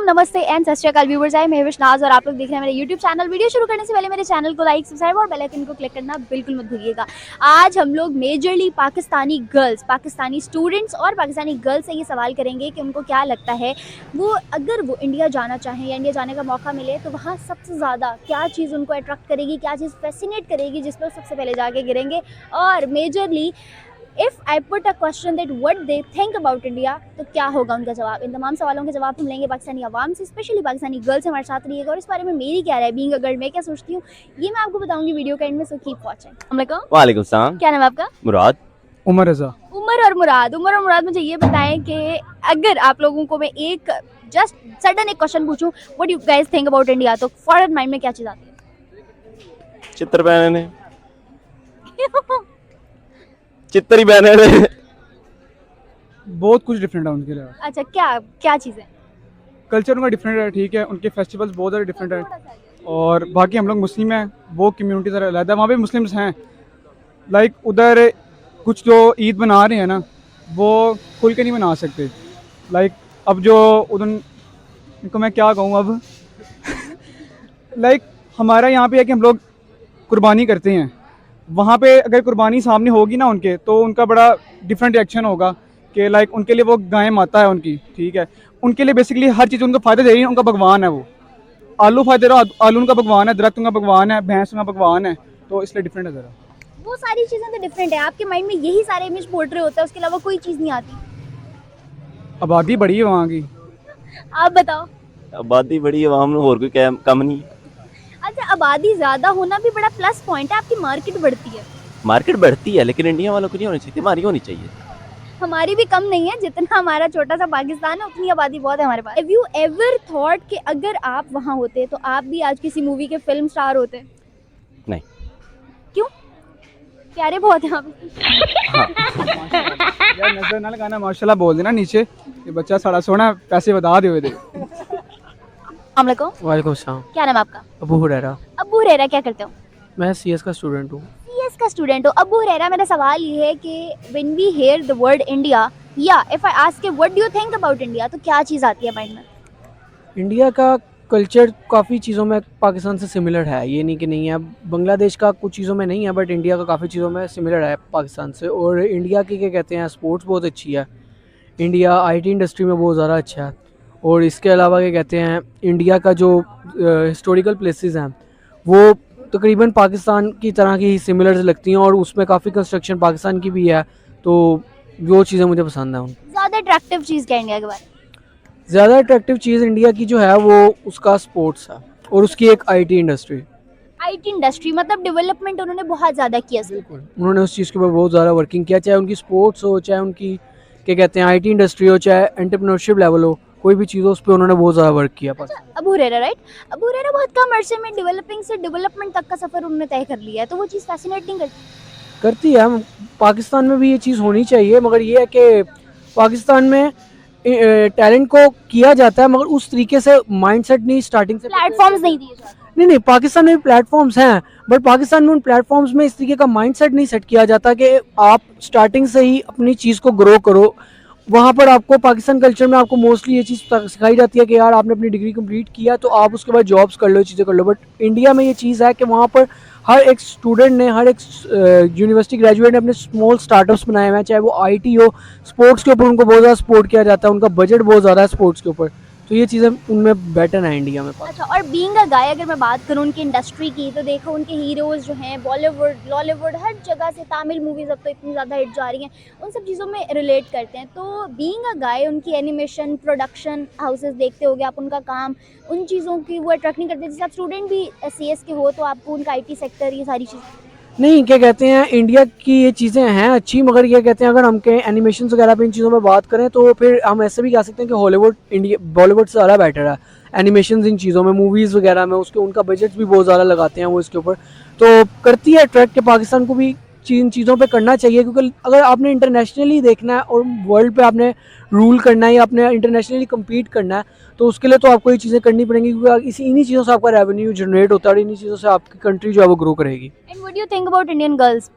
नमस्ते एंड सत श्री अकाल व्यूअर्स, आई मैं विशनाज और आप लोग देख रहे हैं मेरे यूट्यूब चैनल। वीडियो शुरू करने से पहले मेरे चैनल को लाइक, सब्सक्राइब और बेल आइकन को क्लिक करना बिल्कुल मत भूलिएगा। आज हम लोग majorly Pakistani girls, Pakistani students और पाकिस्तानी गर्ल्स से ये सवाल करेंगे कि उनको क्या लगता है वो अगर वो इंडिया जाना चाहें या इंडिया जाने का मौका मिले तो वहाँ सबसे ज़्यादा क्या चीज़ उनको अट्रैक्ट करेगी, क्या चीज़ फैसिनेट करेगी जिस पर सबसे पहले जाके गिरेंगे। और majorly if I put a question that what they think about India तो क्या होगा उनका जवाब। इन तमाम सवालों के जवाब हम लेंगे पाकिस्तानी आवाम से, स्पेशली पाकिस्तानी गर्ल्स हमारे साथ रहिएगा और इस बारे में मेरी क्या राय है, बीइंग अ गर्ल मैं क्या सोचती हूँ ये मैं आपको बताऊंगी वीडियो के एंड में। So keep watching. वालेकुम सलाम। क्या नाम है आपका? मुराद। उमर रजा। उमर और मुराद मुझे ये बताएं कि अगर आप लोगों को मैं एक जस्ट सडन एक क्वेश्चन पूछूं what you guys think about India तो फौरन माइंड में क्या चीज़ आती है? चित्र पहने चित्र ही पहने बहुत कुछ डिफरेंट है उनके लिए। अच्छा, क्या चीज़ है? कल्चर उनका डिफरेंट है, ठीक है, उनके फेस्टिवल्स बहुत ज़्यादा डिफरेंट है। और बाकी हम लोग मुस्लिम हैं, वो कम्युनिटी ज़रा अलग है। वहाँ पे मुस्लिम्स हैं, लाइक उधर कुछ जो ईद मना रहे हैं ना वो खुल के नहीं मना सकते। लाइक अब जो उधर इनको मैं क्या कहूँ अब लाइक हमारा यहाँ पे है कि हम लोग कुर्बानी करते हैं, वहाँ पे अगर कुर्बानी सामने होगी ना उनके तो उनका बड़ा डिफरेंट रिएक्शन होगा कि लाइक उनके लिए वो गाय माता है उनकी, ठीक है, उनके लिए बेसिकली हर चीज़ उनको फ़ायदा दे रही है, उनका भगवान है वो। आलू फायदे रहा, आलू उनका भगवान है, दरख्त उनका भगवान है, भैंस उनका भगवान है, तो इसलिए डिफरेंट है ज़रा। वो सारी चीज़ें तो डिफरेंट है, आपके माइंड में यही सारे इमेज पोर्ट्रे होता है, उसके अलावा कोई चीज़ नहीं आती। आबादी बड़ी है वहाँ की। आप बताओ। आबादी बड़ी है वहाँ में, और कोई कम नहीं। अच्छा, आबादी ज़्यादा होना भी बड़ा प्लस पॉइंट है, आपकी मार्केट बढ़ती है। मार्केट बढ़ती है लेकिन इंडिया वालों को नहीं होनी चाहिए, हमारी होनी चाहिए। हमारी भी कम नहीं है, जितना हमारा छोटा सा पाकिस्तान है उतनी आबादी बहुत है हमारे पास। हैव यू एवर थॉट कि अगर आप वहाँ होते तो आप भी आज किसी मूवी के फिल्म स्टार होते? नहीं। क्यों? प्यारे बहुत हैं आप। यार नजर ना लगाना, माशाल्लाह बोल देना नीचे, ये बच्चा साड़ा सोना पैसे बता दे दे। वालेकुम सलाम। क्या नाम है आपका? अबू हुरैरा। अबू हुरैरा, क्या करते हो? मैं सीएस का स्टूडेंट हूँ। सीएस का स्टूडेंट हो। अबू हुरैरा, मेरा सवाल ये है कि when we hear the word India या if I ask you what do you think about India तो क्या चीज़ आती है माइंड में? इंडिया का कल्चर काफ़ी चीज़ों में पाकिस्तान से सिमिलर है, ये नहीं कि नहीं है। बांग्लादेश का कुछ चीज़ों में नहीं है बट इंडिया का काफ़ी चीज़ों में सिमिलर है पाकिस्तान से। और इंडिया की क्या कहते हैं, स्पोर्ट्स बहुत अच्छी है। इंडिया आईटी इंडस्ट्री में बहुत ज़्यादा अच्छा है। और इसके अलावा क्या कहते हैं, इंडिया का जो हिस्टोरिकल प्लेसेस हैं वो तकरीबन पाकिस्तान की तरह की ही सिमिलर लगती हैं और उसमें काफ़ी कंस्ट्रक्शन पाकिस्तान की भी है, तो वो चीज़ें मुझे पसंद है। ज़्यादा अट्रैक्टिव चीज़ क्या इंडिया के बारे में? ज़्यादा अट्रैक्टिव चीज़ इंडिया की जो है वो उसका स्पोर्ट्स है और उसकी एक आईटी इंडस्ट्री। आईटी इंडस्ट्री मतलब डेवलपमेंट उन्होंने बहुत ज़्यादा किया। बिल्कुल, उन्होंने उस चीज़ के ऊपर बहुत ज़्यादा वर्किंग किया, चाहे उनकी स्पोर्ट्स हो, चाहे उनकी क्या कहते हैं आईटी इंडस्ट्री हो, चाहे एंटरप्रेन्योरशिप लेवल हो, कोई भी चीज़ हो उस पर उन्होंने बहुत ज़्यादा वर्क किया। अबू हुरैरा, राइट? अबू हुरैरा बहुत कम अरसे में डेवलपिंग से डेवलपमेंट तक का सफ़र उन्होंने तय कर लिया है, तो वो चीज़ फैसिनेट नहीं करती है। पाकिस्तान में भी ये चीज़ होनी चाहिए, मगर ये है कि पाकिस्तान में टैलेंट को किया जाता है मगर उस तरीके से माइंडसेट नहीं स्टार्टिंग से, प्लेटफॉर्म्स नहीं दिए जाते। नहीं, पाकिस्तान में भी प्लेटफॉर्म्स हैं बट पाकिस्तान में उन प्लेटफॉर्म्स में इस तरीके का माइंडसेट नहीं सेट किया जाता कि आप स्टार्टिंग से ही अपनी चीज़ को ग्रो करो। वहाँ पर आपको पाकिस्तान कल्चर में आपको मोस्टली ये चीज़ सिखाई जाती है कि यार आपने अपनी डिग्री कंप्लीट किया तो आप उसके बाद जॉब्स कर लो, चीज़ें कर लो। बट इंडिया में ये चीज़ है कि वहाँ पर हर एक स्टूडेंट ने, हर एक यूनिवर्सिटी ग्रेजुएट ने अपने स्मॉल स्टार्टअप्स बनाए हुए हैं, चाहे वो आईटी हो, स्पोर्ट्स के ऊपर उनको बहुत ज़्यादा सपोर्ट किया जाता है, उनका बजट बहुत ज़्यादा है स्पोर्ट्स के ऊपर, तो ये चीज़ें उनमें बेटर है इंडिया में। अच्छा, और बीइंग अ गाय अगर मैं बात करूँ उनकी इंडस्ट्री की तो देखो उनके हीरोज़ जो हैं बॉलीवुड, लॉलीवुड, हर जगह से तमिल मूवीज़ अब तो इतनी ज़्यादा हिट जा रही हैं, उन सब चीज़ों में रिलेट करते हैं। तो बीइंग अ गाय उनकी एनिमेशन प्रोडक्शन हाउसेस देखते होगे आप, उनका काम, उन चीज़ों की वो अट्रैक्ट नहीं करते? जैसे आप स्टूडेंट भी सीएस के हो तो आपको उनका आईटी सेक्टर, ये सारी चीज़ें नहीं, क्या कहते हैं, इंडिया की ये चीज़ें हैं अच्छी, मगर ये कहते हैं अगर हम कहीं एनिमेशन वगैरह पे इन चीज़ों में बात करें तो फिर हम ऐसे भी कह सकते हैं कि हॉलीवुड बॉलीवुड से ज़्यादा बेटर है एनिमेशन इन चीज़ों में, मूवीज़ वगैरह में। उसके उनका बजट भी बहुत ज़्यादा लगाते हैं वो इसके ऊपर, तो करती है अट्रैक्ट के पाकिस्तान को भी इन चीज़ों पे करना चाहिए। क्योंकि अगर आपने इंटरनेशनली देखना है और वर्ल्ड पे आपने रूल करना है या आपने इंटरनेशनली कम्पीट करना है तो उसके लिए तो आपको ये चीज़ें करनी पड़ेंगी, क्योंकि इन्हीं चीज़ों से आपका रेवेन्यू जनरेट होता है और इन्हीं चीज़ों से आपकी कंट्री जो है वो ग्रो करेगी। And what do you think about Indian girls?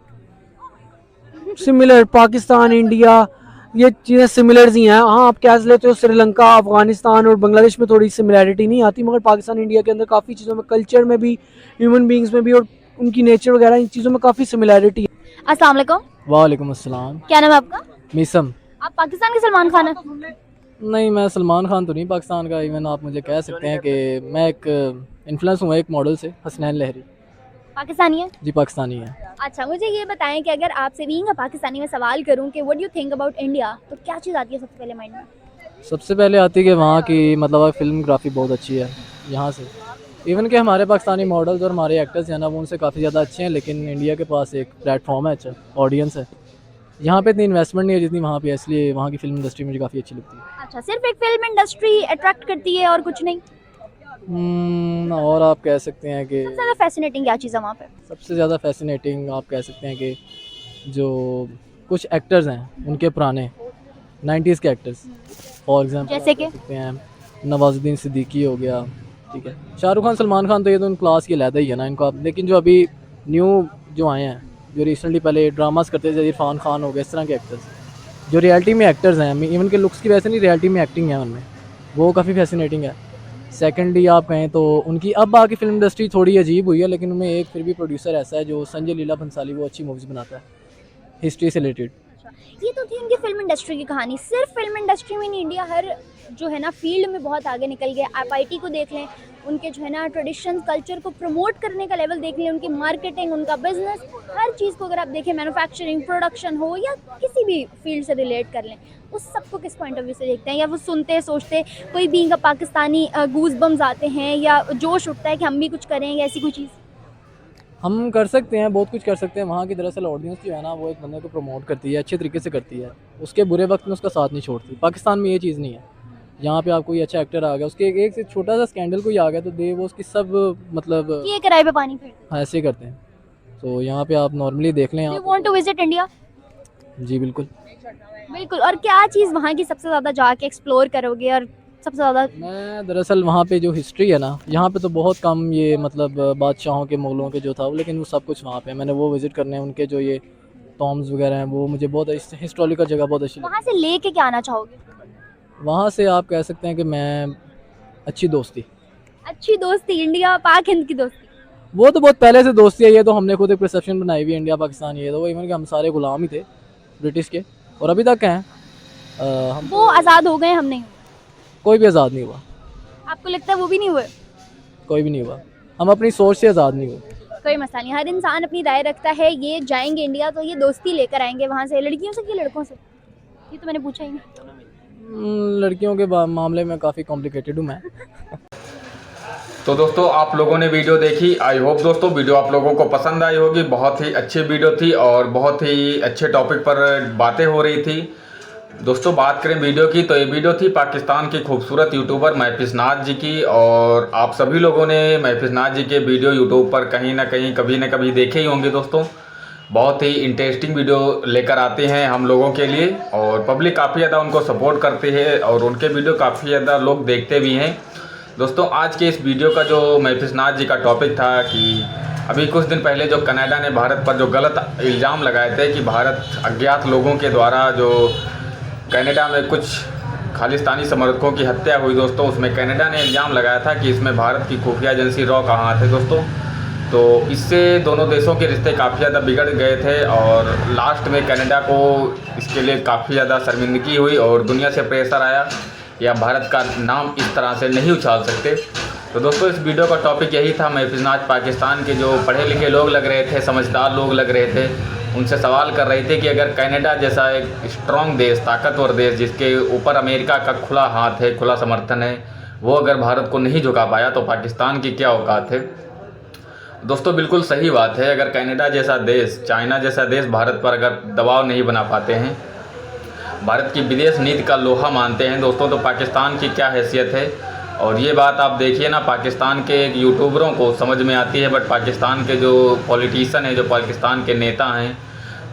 Similar, Pakistan, India, ये चीज़ें सिमिलर्स ही हैं। हाँ, आप क्या लेते हो, श्रीलंका, अफगानिस्तान और बांग्लादेश में थोड़ी सिमिलैरिटी नहीं आती, मगर पाकिस्तान इंडिया के अंदर काफ़ी चीज़ों में, कल्चर में भी, ह्यूमन बींग्स में भी और उनकी नेचर वगैरह, इन चीज़ों में काफ़ी सिमिलैरिटी है। अस्सलाम वालेकुम, वालेकुम अस्सलाम। क्या नाम है आपका? मीसम। आप पाकिस्तान के सलमान खान हैं? नहीं, मैं सलमान खान तो नहीं पाकिस्तान का, इवन आप मुझे कह सकते हैं कि मैं एक इन्फ्लुएंस हुआ एक मॉडल से, हसनैन लहरी। पाकिस्तानी है? जी पाकिस्तानी है। अच्छा, मुझे ये बताएं कि अगर आपसे बीइंग अ पाकिस्तानी में सवाल करूं कि what do you think about India, तो क्या चीज़ आती है सबसे पहले माइंड में? सबसे पहले आती है कि वहाँ की मतलब फिल्मग्राफी बहुत अच्छी है यहाँ से। इवन कि हमारे पाकिस्तानी मॉडल्स और हमारे एक्टर्स हैं ना, वो उनसे काफ़ी ज़्यादा अच्छे हैं, लेकिन इंडिया के पास एक प्लेटफॉर्म है, अच्छा ऑडियंस है। यहाँ पे इतनी इन्वेस्टमेंट नहीं है जितनी वहाँ पे है, इसलिए वहाँ की फिल्म इंडस्ट्री मुझे काफ़ी अच्छी लगती है। अच्छा, सिर्फ एक फिल्म इंडस्ट्री अट्रैक्ट करती है और कुछ नहीं? और आप कह सकते हैं कि सबसे ज़्यादा फैसिनेटिंग क्या चीज़ है वहाँ पे? सबसे ज़्यादा फैसिनेटिंग आप कह सकते हैं कि जो कुछ एक्टर्स हैं उनके पुराने 90s के एक्टर्स, फॉर एग्जांपल जैसे कि? कह सकते हैं नवाजुद्दीन सिद्दीकी हो गया, ठीक है, शाहरुख खान, सलमान खान, तो ये तो उन क्लास की अलहदा ही है ना इनको आप। लेकिन जो अभी न्यू जो आए हैं, जो रिसेंटली पहले ड्रामास करते थे, इरफान खान हो गए, इस तरह के एक्टर्स जो रियलिटी में एक्टर्स हैं, इवन के लुक्स की वजह से नहीं, रियलिटी में एक्टिंग है उनमें, वो काफ़ी फैसिनेटिंग है। सेकेंडली आप कहें तो उनकी अब आके फिल्म इंडस्ट्री थोड़ी अजीब हुई है, लेकिन उनमें एक फिर भी प्रोड्यूसर ऐसा है जो संजय लीला भंसाली, वो अच्छी मूवीज़ बनाता है हिस्ट्री से रिलेटेड। ये तो थी उनकी फिल्म इंडस्ट्री की कहानी। सिर्फ फिल्म इंडस्ट्री में नहीं, इंडिया हर जो है ना फील्ड में बहुत आगे निकल गया। आप आईटी को देख लें, उनके जो है ना ट्रेडिशन कल्चर को प्रमोट करने का लेवल देख लें, उनकी मार्केटिंग, उनका बिजनेस, हर चीज़ को अगर आप देखें, मैन्युफैक्चरिंग, प्रोडक्शन हो या किसी भी फील्ड से रिलेट कर लें, उस सबको किस पॉइंट ऑफ व्यू से देखते हैं? या वो सुनते सोचते कोई भी इनका पाकिस्तानी गूज बम्स आते हैं या जोश उठता है कि हम भी कुछ करें या ऐसी कोई चीज़? हम कर सकते हैं, बहुत कुछ कर सकते हैं। वहाँ की दरअसल ऑडियंस जो है ना, वो एक बंदे को प्रमोट करती है, अच्छे तरीके से करती है, उसके बुरे वक्त में उसका साथ नहीं छोड़ती। पाकिस्तान में ये चीज़ नहीं है। यहाँ पे आप कोई अच्छा एक्टर आ गया, उसके एक से छोटा सा स्कैंडल कोई आ गया तो दे वो उसकी सब मतलब ये किराए पे पानी फिर ऐसे ही करते हैं। तो यहाँ पे आप नॉर्मली देख लें यू आप। Want to visit India? जी बिल्कुल। बिल्कुल। और क्या चीज़ वहाँ की सबसे ज़्यादा जाके एक्सप्लोर करोगे और सबसे ज़्यादा? मैं दरअसल वहाँ पे जो हिस्ट्री है ना, यहाँ पे तो बहुत कम ये मतलब बादशाहों के, मुगलों के जो था वो, लेकिन वो सब कुछ वहाँ पे है। मैंने वो विज़िट करने हैं, उनके जो ये टॉम्स वगैरह हैं, वो मुझे बहुत हिस्टोरिकल जगह बहुत अच्छी वहाँ से लेके क्या आना चाहोगे? लगी। वहाँ से आप कह सकते हैं कि मैं अच्छी दोस्ती, अच्छी दोस्ती, इंडिया पाक हिंद की दोस्ती। वो तो बहुत पहले से दोस्ती है। ये तो हमने खुद एक परसेप्शन बनाई हुई है इंडिया पाकिस्तान, ये तो इवन कि हम सारे गुलाम ही थे ब्रिटिश के, और अभी तक हैं। हम वो आज़ाद हो गए, हम नहीं हुए। कोई भी आज़ाद नहीं हुआ, आपको लगता है वो भी नहीं हुए? कोई भी नहीं हुआ। हम अपनी सोच से आज़ाद नहीं हुए। कोई मसला नहीं, हर इंसान अपनी राय रखता है। ये जाएंगे इंडिया तो ये दोस्ती लेकर आएंगे वहाँ से, लड़कियों से कि लड़कों से? ये तो मैंने पूछा ही नहीं। लड़कियों के मामले में काफ़ी कॉम्प्लिकेटेड हूँ मैं। तो दोस्तों, आप लोगों ने वीडियो देखी, आई होप दोस्तों वीडियो आप लोगों को पसंद आई होगी। बहुत ही अच्छी वीडियो थी और बहुत ही अच्छे टॉपिक पर बातें हो रही थी। दोस्तों बात करें वीडियो की, तो ये वीडियो थी पाकिस्तान की खूबसूरत यूट्यूबर महफिज नाज जी की। और आप सभी लोगों ने महफिज नाज जी के वीडियो यूट्यूब पर कहीं ना कहीं कभी ना कभी देखे ही होंगे दोस्तों। बहुत ही इंटरेस्टिंग वीडियो लेकर आते हैं हम लोगों के लिए, और पब्लिक काफ़ी ज़्यादा उनको सपोर्ट करती है और उनके वीडियो काफ़ी ज़्यादा लोग देखते भी हैं। दोस्तों आज के इस वीडियो का जो महफिज नाज जी का टॉपिक था कि अभी कुछ दिन पहले जो कनाडा ने भारत पर जो गलत इल्ज़ाम लगाए थे कि भारत अज्ञात लोगों के द्वारा जो कनाडा में कुछ खालिस्तानी समर्थकों की हत्या हुई दोस्तों, उसमें कनाडा ने इल्ज़ाम लगाया था कि इसमें भारत की खुफिया एजेंसी रॉ का हाथ है दोस्तों। तो इससे दोनों देशों के रिश्ते काफ़ी ज़्यादा बिगड़ गए थे और लास्ट में कनाडा को इसके लिए काफ़ी ज़्यादा शर्मिंदगी हुई और दुनिया से प्रेशर आया कि आप भारत का नाम इस तरह से नहीं उछाल सकते। तो दोस्तों इस वीडियो का टॉपिक यही था। महफिज नाज पाकिस्तान के जो पढ़े लिखे लोग लग रहे थे, समझदार लोग लग रहे थे, उनसे सवाल कर रहे थे कि अगर कनाडा जैसा एक स्ट्रॉन्ग देश, ताकतवर देश, जिसके ऊपर अमेरिका का खुला हाथ है, खुला समर्थन है, वो अगर भारत को नहीं झुका पाया तो पाकिस्तान की क्या औकात है। दोस्तों बिल्कुल सही बात है। अगर कनाडा जैसा देश, चाइना जैसा देश भारत पर अगर दबाव नहीं बना पाते हैं, भारत की विदेश नीति का लोहा मानते हैं दोस्तों, तो पाकिस्तान की क्या हैसियत है। और ये बात आप देखिए ना, पाकिस्तान के यूट्यूबरों को समझ में आती है, बट पाकिस्तान के जो पॉलिटिशियन हैं, जो पाकिस्तान के नेता हैं,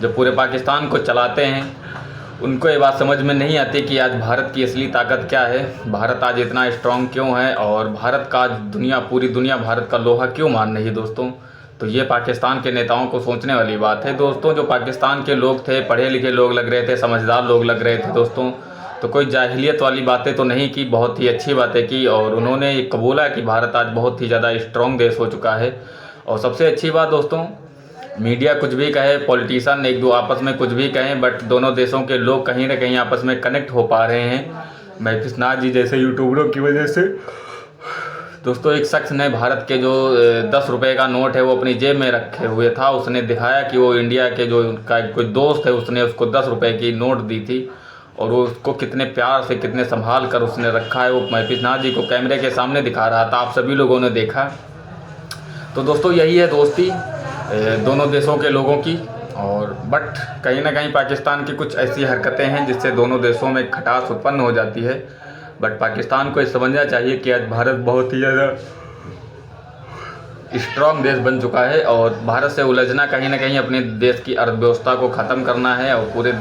जो पूरे पाकिस्तान को चलाते हैं, उनको ये बात समझ में नहीं आती कि आज भारत की असली ताकत क्या है, भारत आज इतना स्ट्रॉन्ग क्यों है और भारत का आज पूरी दुनिया भारत का लोहा क्यों मान रही है दोस्तों। तो ये पाकिस्तान के नेताओं को सोचने वाली बात है दोस्तों। जो पाकिस्तान के लोग थे, पढ़े लिखे लोग लग रहे थे, समझदार लोग लग रहे थे दोस्तों, तो कोई जाहिलियत वाली बातें तो नहीं की, बहुत ही अच्छी बातें की और उन्होंने कबूला कि भारत आज बहुत ही ज़्यादा स्ट्रॉन्ग देश हो चुका है। और सबसे अच्छी बात दोस्तों, मीडिया कुछ भी कहे, पॉलिटिशियन एक दो आपस में कुछ भी कहें, बट दोनों देशों के लोग कहीं ना कहीं आपस में कनेक्ट हो पा रहे हैं महफिज नाज जी जैसे यूट्यूबरों की वजह से। दोस्तों एक शख्स ने भारत के जो 10 रुपए का नोट है वो अपनी जेब में रखे हुए था, उसने दिखाया कि वो इंडिया के जो उनका कोई दोस्त है उसने उसको 10 रुपए की नोट दी थी और वो उसको कितने प्यार से, कितने संभाल कर उसने रखा है। वो महफिज नाज जी को कैमरे के सामने दिखा रहा था, आप सभी लोगों ने देखा। तो दोस्तों यही है दोस्ती दोनों देशों के लोगों की। और बट कहीं ना कहीं पाकिस्तान की कुछ ऐसी हरकतें हैं जिससे दोनों देशों में खटास उत्पन्न हो जाती है। बट पाकिस्तान को ये समझना चाहिए कि आज भारत बहुत ही ज़्यादा स्ट्रॉन्ग देश बन चुका है और भारत से उलझना कहीं ना कहीं अपने देश की अर्थव्यवस्था को ख़त्म करना है और पूरे